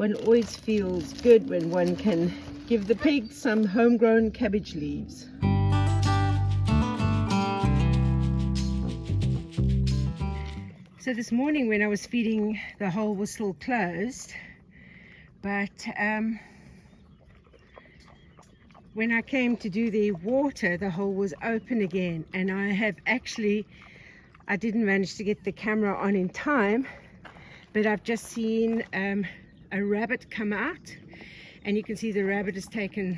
one always feels good when one can give the pig some homegrown cabbage leaves. So this morning when I was feeding, the hole was still closed, but when I came to do the water, the hole was open again, and I didn't manage to get the camera on in time, but I've just seen a rabbit come out, and you can see the rabbit has taken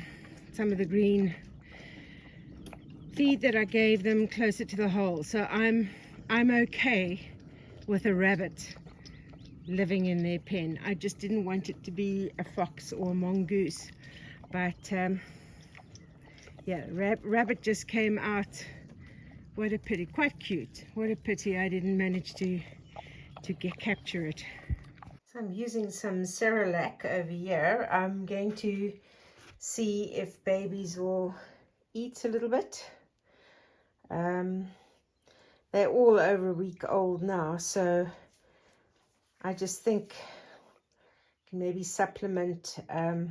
some of the green feed that I gave them closer to the hole. So I'm okay with a rabbit living in their pen. I just didn't want it to be a fox or a mongoose, but yeah, rabbit just came out. What a pity. Quite cute. What a pity I didn't manage to capture it. So I'm using some Cerelac over here. I'm going to see if babies will eat a little bit. They're all over a week old now, so I just think I can maybe supplement a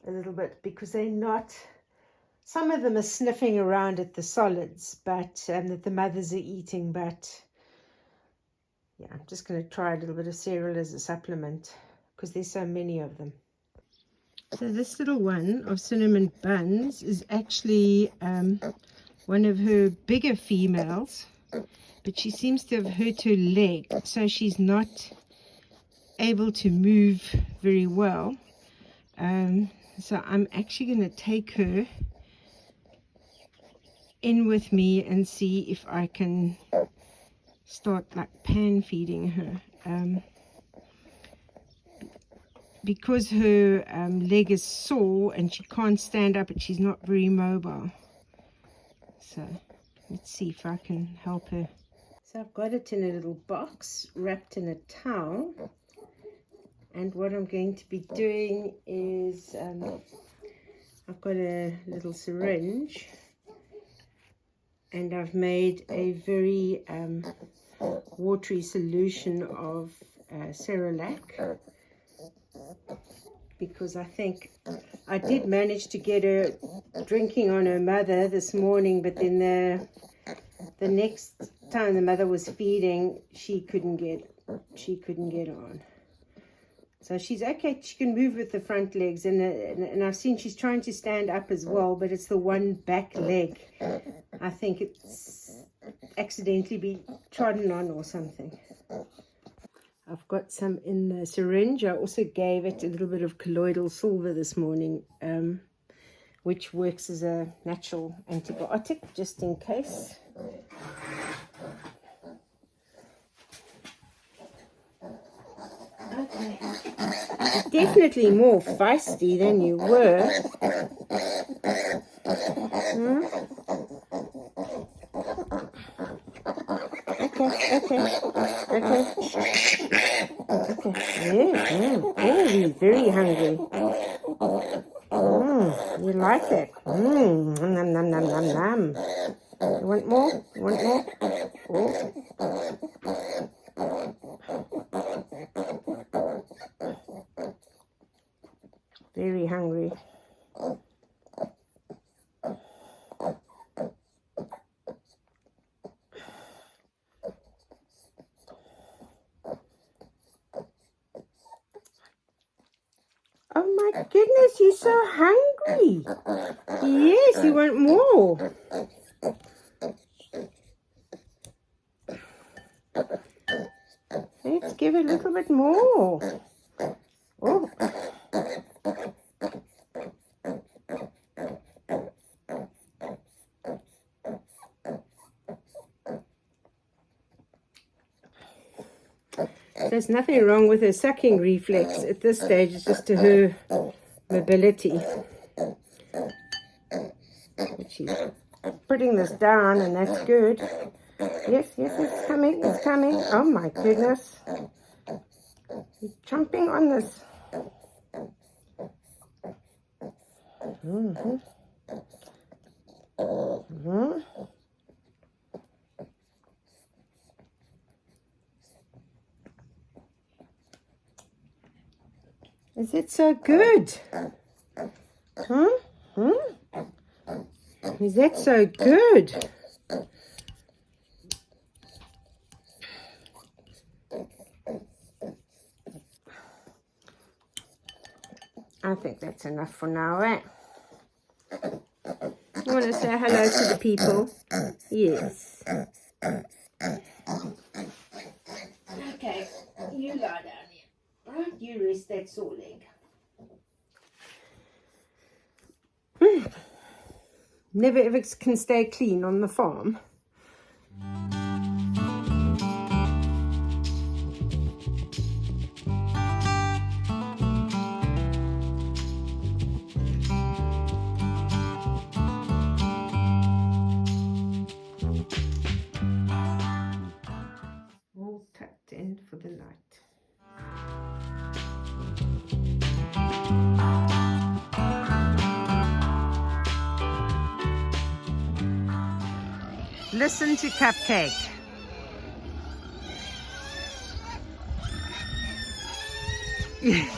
little bit, because they're not, some of them are sniffing around at the solids, but that the mothers are eating, but yeah, I'm just going to try a little bit of cereal as a supplement because there's so many of them. So this little one of Cinnamon Buns is actually one of her bigger females, but she seems to have hurt her leg, so she's not able to move very well. So I'm actually going to take her in with me and see if I can start like pan feeding her, because her leg is sore and she can't stand up and she's not very mobile. So let's see if I can help her. So I've got it in a little box wrapped in a towel, and what I'm going to be doing is I've got a little syringe, and I've made a very watery solution of Cerelac, because I think I did manage to get her drinking on her mother this morning, but then the next time the mother was feeding, she couldn't get on. So she's okay, she can move with the front legs, and I've seen she's trying to stand up as well, but it's the one back leg. I think it's accidentally been trodden on or something. I've got some in the syringe. I also gave it a little bit of colloidal silver this morning, which works as a natural antibiotic, just in case. Okay. Definitely more feisty than you were. Okay. Oh, he's very hungry. You like it? Nom, nom, nom, nom, nom. You want more? Oh. Very hungry. Oh my goodness, he's so hungry. Yes, you want more. Let's give it a little bit more. Oh. There's nothing wrong with her sucking reflex at this stage. It's just to her mobility. But she's putting this down, and that's good. Yes, it's coming. Oh my goodness. He's chomping on this. Is it so good? Huh? Huh? Is that so good? I think that's enough for now, eh? You want to say hello to the people? Yes. Okay, you lie down here. Right, you rest that sore leg. Never ever can stay clean on the farm. All tucked in for the night. Listen to Cupcake.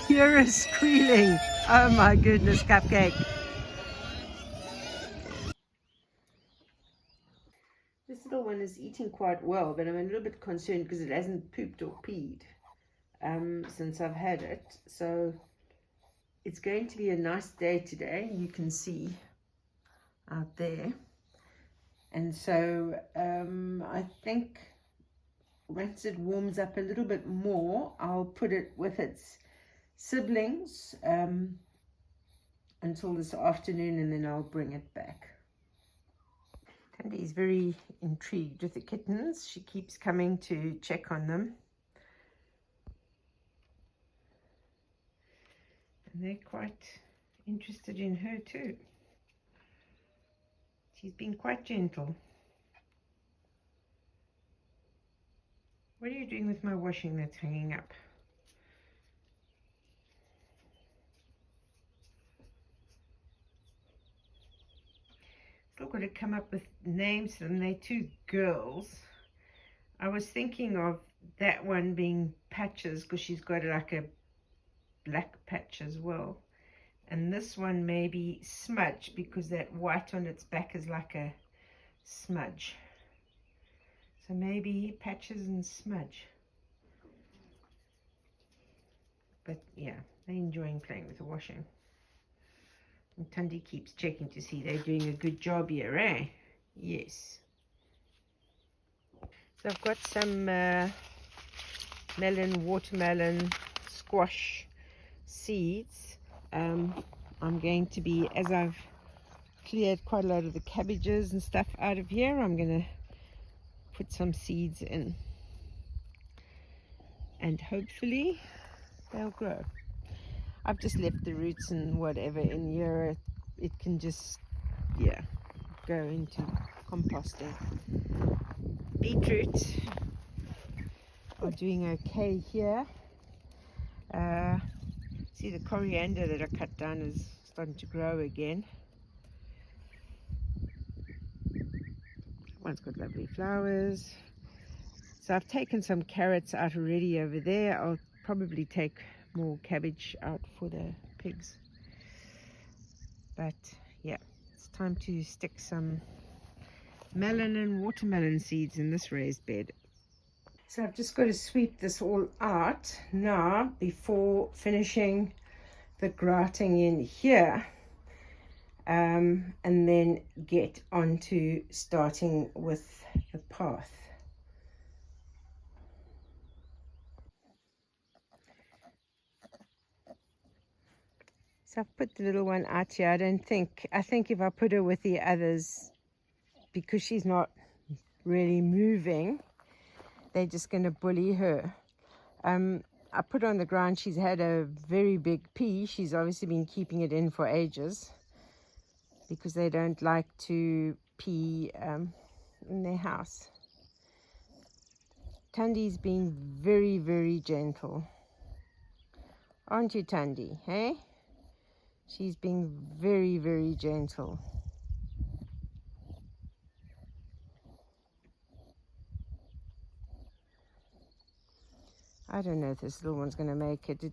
You're a squealing. Oh my goodness, Cupcake. This little one is eating quite well, but I'm a little bit concerned because it hasn't pooped or peed since I've had it. So it's going to be a nice day today. You can see out there. And so I think once it warms up a little bit more, I'll put it with its siblings until this afternoon, and then I'll bring it back. Tandy is very intrigued with the kittens. She keeps coming to check on them. And they're quite interested in her too. She's been quite gentle. What are you doing with my washing that's hanging up? Still got to come up with names, and they're two girls. I was thinking of that one being Patches because she's got like a black patch as well. And this one may be Smudge because that white on its back is like a smudge. So maybe Patches and Smudge. But yeah, they're enjoying playing with the washing. And Tundi keeps checking to see they're doing a good job here, eh? Yes. So I've got some melon, watermelon, squash seeds. I'm going to be, as I've cleared quite a lot of the cabbages and stuff out of here, I'm going to put some seeds in. And hopefully they'll grow. I've just left the roots and whatever in here. It can just, yeah, go into composting. Beetroot are doing okay here. See, the coriander that I cut down is starting to grow again. One's got lovely flowers. So I've taken some carrots out already over there. I'll probably take more cabbage out for the pigs. But yeah, it's time to stick some melon and watermelon seeds in this raised bed. So I've just got to sweep this all out now before finishing the grouting in here, and then get on to starting with the path. So I've put the little one out here. I think if I put her with the others, because she's not really moving, they're just going to bully her. I put her on the ground. She's had a very big pee. She's obviously been keeping it in for ages because they don't like to pee in their house. Tandi's being very, very gentle. Aren't you, Tandi? Hey? She's being very, very gentle. I don't know if this little one's going to make it.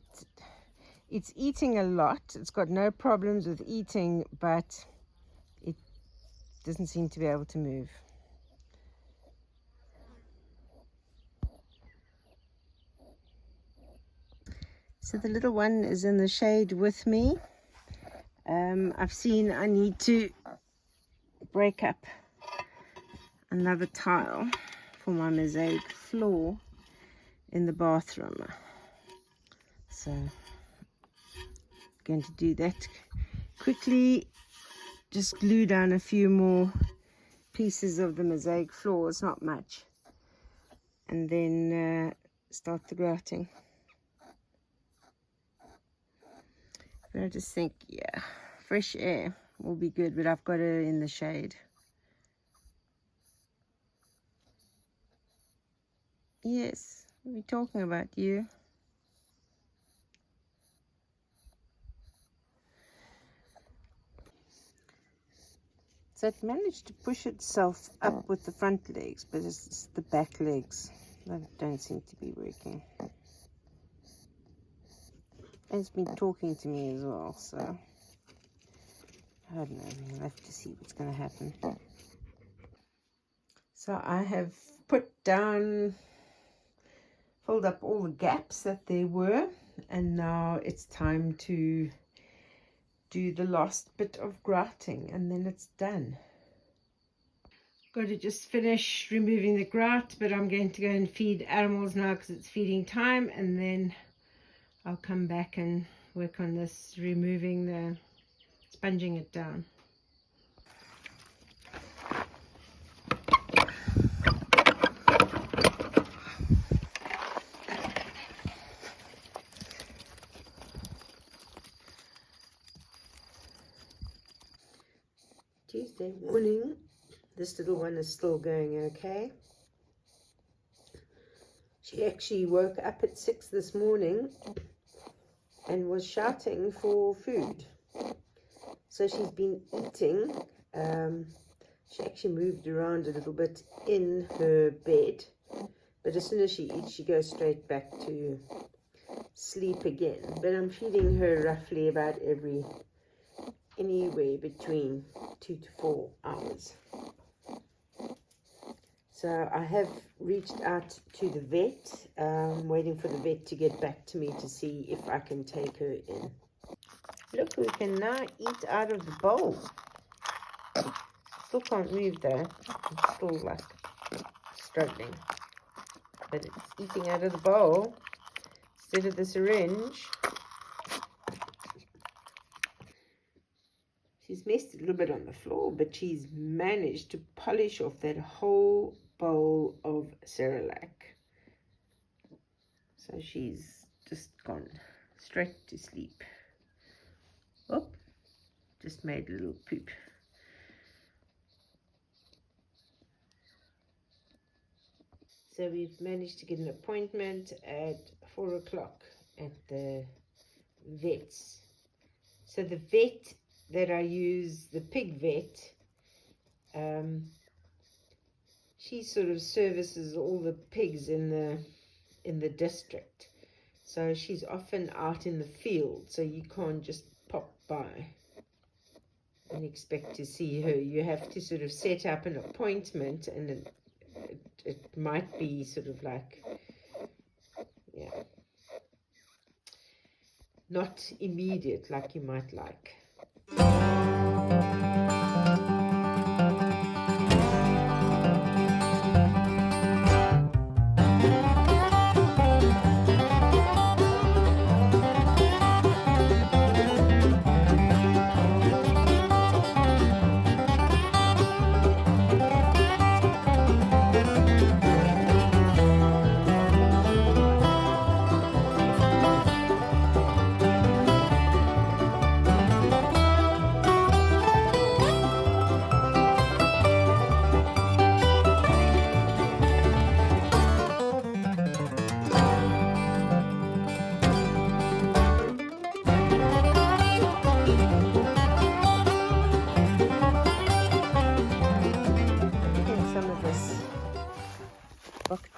It's eating a lot. It's got no problems with eating, but it doesn't seem to be able to move. So the little one is in the shade with me. I've seen I need to break up another tile for my mosaic floor in the bathroom. So I'm going to do that quickly. Just glue down a few more pieces of the mosaic floor. It's not much. And then start the grouting. But I just think, yeah, fresh air will be good, but I've got her in the shade. Yes, we're talking about you. So it managed to push itself up with the front legs, but it's the back legs that don't seem to be working. And it's been talking to me as well, so I don't know, we'll have to see what's going to happen. So I have put down, filled up all the gaps that there were, and now it's time to do the last bit of grouting, and then it's done. Got to just finish removing the grout, but I'm going to go and feed animals now because it's feeding time, and then I'll come back and work on this, removing the, sponging it down. Tuesday morning, this little one is still going okay. She actually woke up at 6 this morning and was shouting for food. So she's been eating. She actually moved around a little bit in her bed, but as soon as she eats, she goes straight back to sleep again. But I'm feeding her roughly about anywhere between 2 to 4 hours. So I have reached out to the vet, waiting for the vet to get back to me to see if I can take her in. Look, we can now eat out of the bowl. Still can't move though. I'm still like struggling. But it's eating out of the bowl instead of the syringe. She's messed a little bit on the floor, but she's managed to polish off that whole bowl of Cerelac. So she's just gone straight to sleep. Oh, just made a little poop. So we've managed to get an appointment at 4 o'clock at the vet's. So the vet that I use, the pig vet, she sort of services all the pigs in the district. So she's often out in the field, so you can't just pop by and expect to see her. You have to sort of set up an appointment, and it might be sort of like, yeah, not immediate like you might like.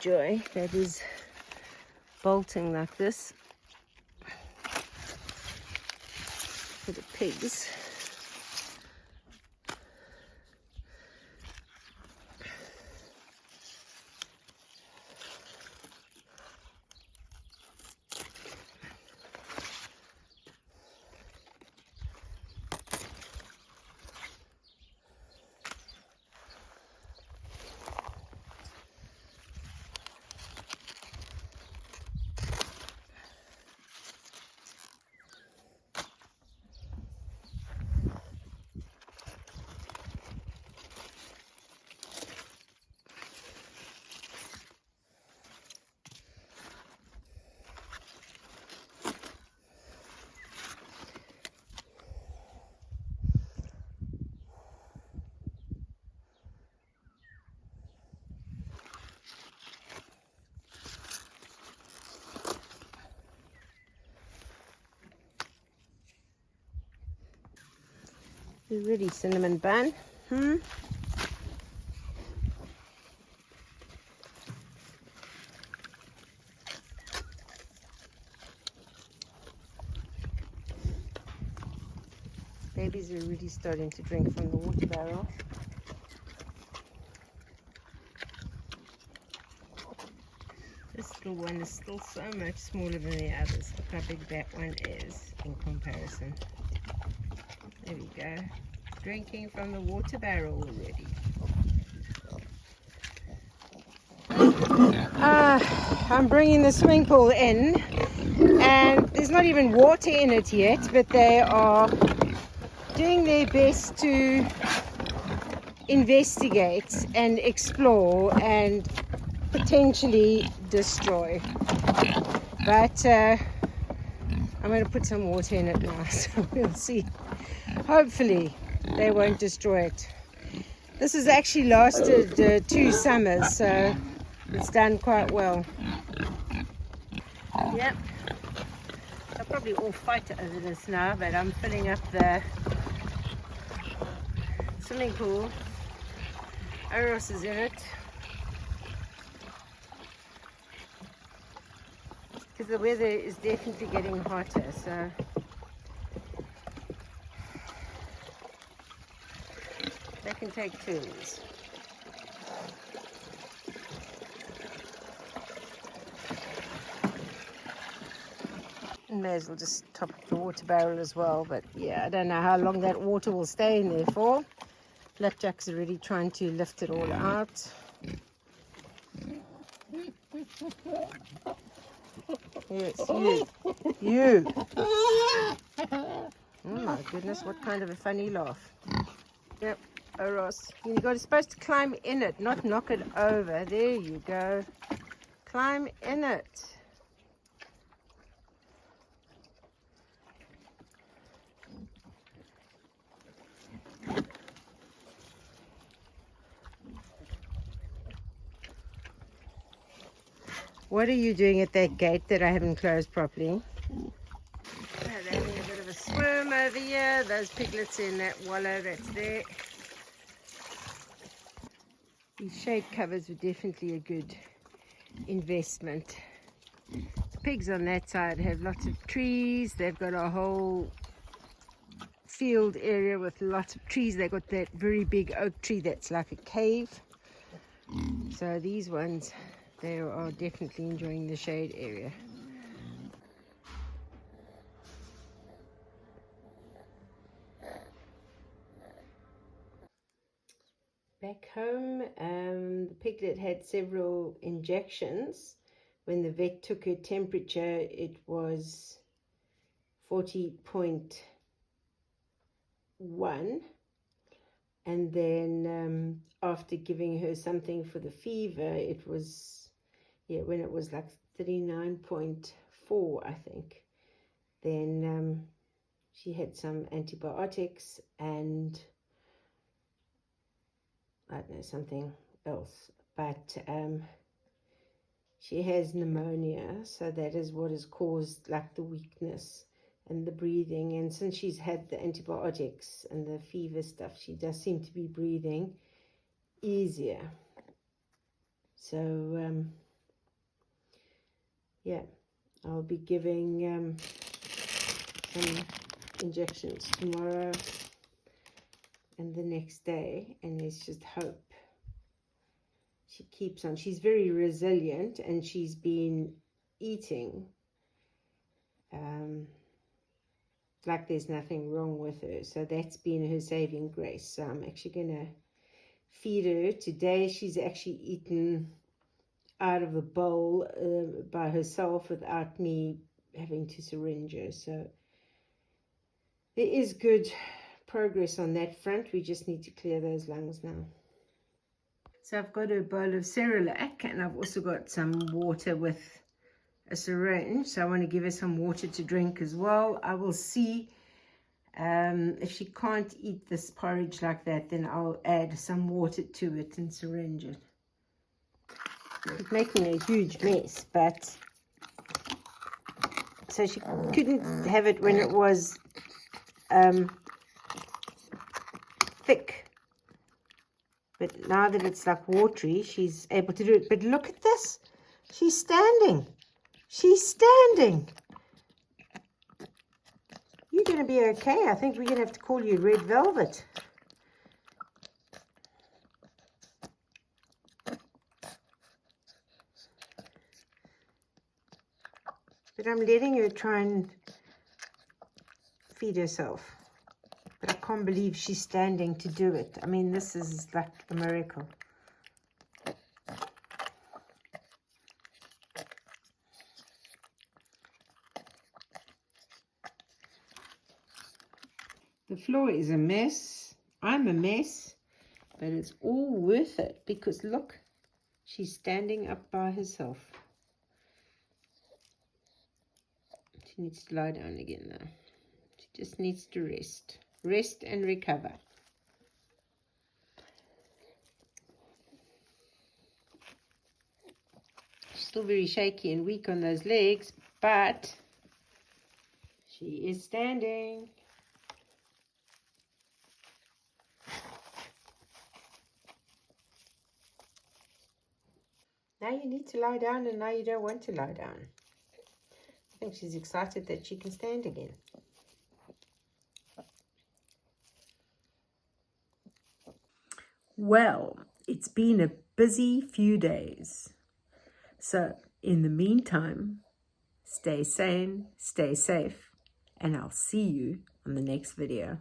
Joy that is bolting like this. for the pigs. You ready, cinnamon bun? Babies are already starting to drink from the water barrel. This little one is still so much smaller than the others. Look how big that one is in comparison. There we go. Drinking from the water barrel already. I'm bringing the swimming pool in, and there's not even water in it yet, but they are doing their best to investigate and explore and potentially destroy. But I'm going to put some water in it now, so we'll see. Hopefully they won't destroy it. This has actually lasted 2 summers, so it's done quite well. Yep. They'll probably all fight over this now, but I'm filling up the swimming pool. Oros is in it. Because the weather is definitely getting hotter, so they can take turns. May as well just top up the water barrel as well, but yeah, I don't know how long that water will stay in there for. Flapjack's already trying to lift it all out. Yes, you. Oh my goodness, what kind of a funny laugh. Yep, Oros. You're supposed to climb in it, not knock it over. There you go. Climb in it. What are you doing at that gate that I haven't closed properly? They're having a bit of a swim over here. Those piglets in that wallow that's there. These shade covers were definitely a good investment. The pigs on that side have lots of trees. They've got a whole field area with lots of trees. They've got that very big oak tree that's like a cave. So these ones, they are definitely enjoying the shade area. Back home, the piglet had several injections. When the vet took her temperature, it was 40.1. And then after giving her something for the fever, it was, when it was like 39.4, I think. Then she had some antibiotics and I don't know, something else. But she has pneumonia, so that is what has caused like the weakness and the breathing. And since she's had the antibiotics and the fever stuff, she does seem to be breathing easier. So yeah, I'll be giving some injections tomorrow and the next day, and there's just hope. She keeps on. She's very resilient, and she's been eating like there's nothing wrong with her. So that's been her saving grace. So I'm actually going to feed her. Today she's actually eaten out of a bowl by herself without me having to syringe her. So there is good progress on that front. We just need to clear those lungs now. So I've got a bowl of Cerelac, and I've also got some water with a syringe. So I want to give her some water to drink as well. I will see if she can't eat this porridge like that, then I'll add some water to it and syringe it. It's making a huge mess, but so she couldn't have it when it was thick, but now that it's like watery, she's able to do it. But look at this, she's standing. You're going to be okay. I think we're going to have to call you Red Velvet. But I'm letting her try and feed herself. But I can't believe she's standing to do it. I mean, this is like a miracle. The floor is a mess. I'm a mess. But it's all worth it because look, she's standing up by herself. She needs to lie down again now. She just needs to rest. Rest and recover. She's still very shaky and weak on those legs, but she is standing. Now you need to lie down, and now you don't want to lie down. I think she's excited that she can stand again. Well, it's been a busy few days. So in the meantime, stay sane, stay safe, and I'll see you on the next video.